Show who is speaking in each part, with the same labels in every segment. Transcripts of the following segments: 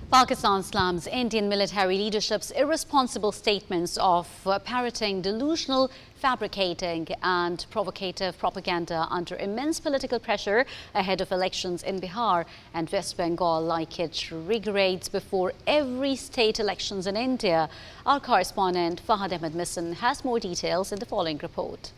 Speaker 1: Pakistan slams Indian military leadership's irresponsible statements of parroting delusional, fabricating and provocative propaganda under immense political pressure ahead of elections in Bihar and West Bengal, like it reiterates before every state elections in India. Our correspondent Fahad Ahmed Misson has more details in the following report.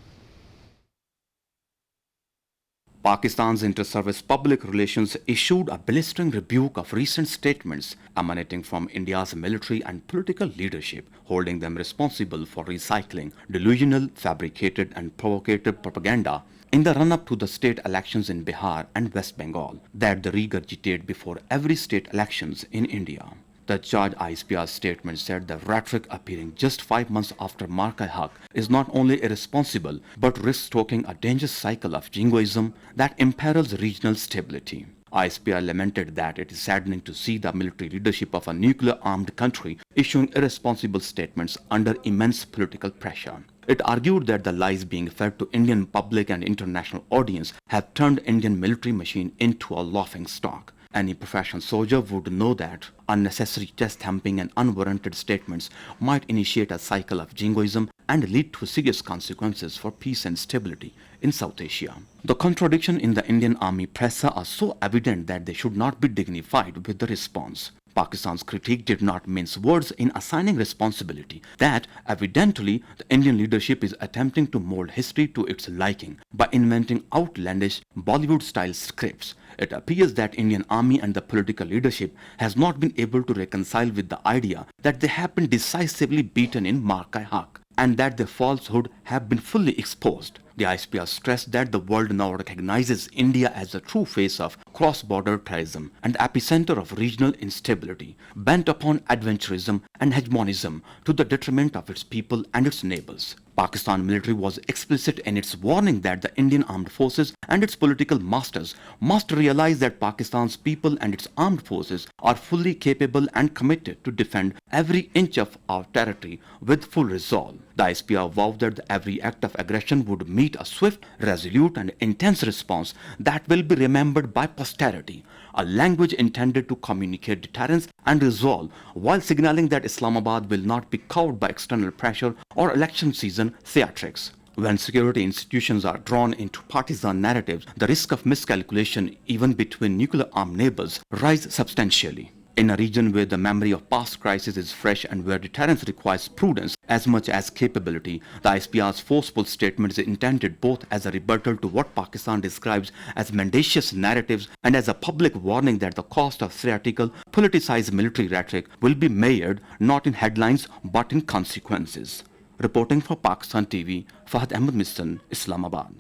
Speaker 2: Pakistan's Inter-Service Public Relations issued a blistering rebuke of recent statements emanating from India's military and political leadership, holding them responsible for recycling delusional, fabricated and provocative propaganda in the run-up to the state elections in Bihar and West Bengal that they regurgitate before every state elections in India. The charged ISPR's statement said the rhetoric appearing just 5 months after Mark-e-Haq is not only irresponsible but risks stoking a dangerous cycle of jingoism that imperils regional stability. ISPR lamented that it is saddening to see the military leadership of a nuclear-armed country issuing irresponsible statements under immense political pressure. It argued that the lies being fed to Indian public and international audience have turned Indian military machine into a laughing stock. Any professional soldier would know that unnecessary chest thumping and unwarranted statements might initiate a cycle of jingoism and lead to serious consequences for peace and stability in South Asia. The contradiction in the Indian Army press are so evident that they should not be dignified with the response. Pakistan's critique did not mince words in assigning responsibility that evidently the Indian leadership is attempting to mold history to its liking by inventing outlandish Bollywood-style scripts. It appears that Indian Army and the political leadership has not been able to reconcile with the idea that they have been decisively beaten in Mark-e-Haq and that their falsehood have been fully exposed. The ISPR stressed that the world now recognizes India as the true face of cross-border terrorism and epicenter of regional instability, bent upon adventurism and hegemonism to the detriment of its people and its neighbors. Pakistan military was explicit in its warning that the Indian armed forces and its political masters must realize that Pakistan's people and its armed forces are fully capable and committed to defend every inch of our territory with full resolve. The ISPR vowed that every act of aggression would meet a swift, resolute and intense response that will be remembered by posterity, a language intended to communicate deterrence and resolve while signaling that Islamabad will not be cowed by external pressure or election season theatrics. When security institutions are drawn into partisan narratives, the risk of miscalculation even between nuclear-armed neighbors rise substantially. In a region where the memory of past crises is fresh and where deterrence requires prudence as much as capability, the ISPR's forceful statement is intended both as a rebuttal to what Pakistan describes as mendacious narratives and as a public warning that the cost of theatrical, politicized military rhetoric will be measured not in headlines but in consequences. Reporting for Pakistan TV, Fahad Ahmed Misson, Islamabad.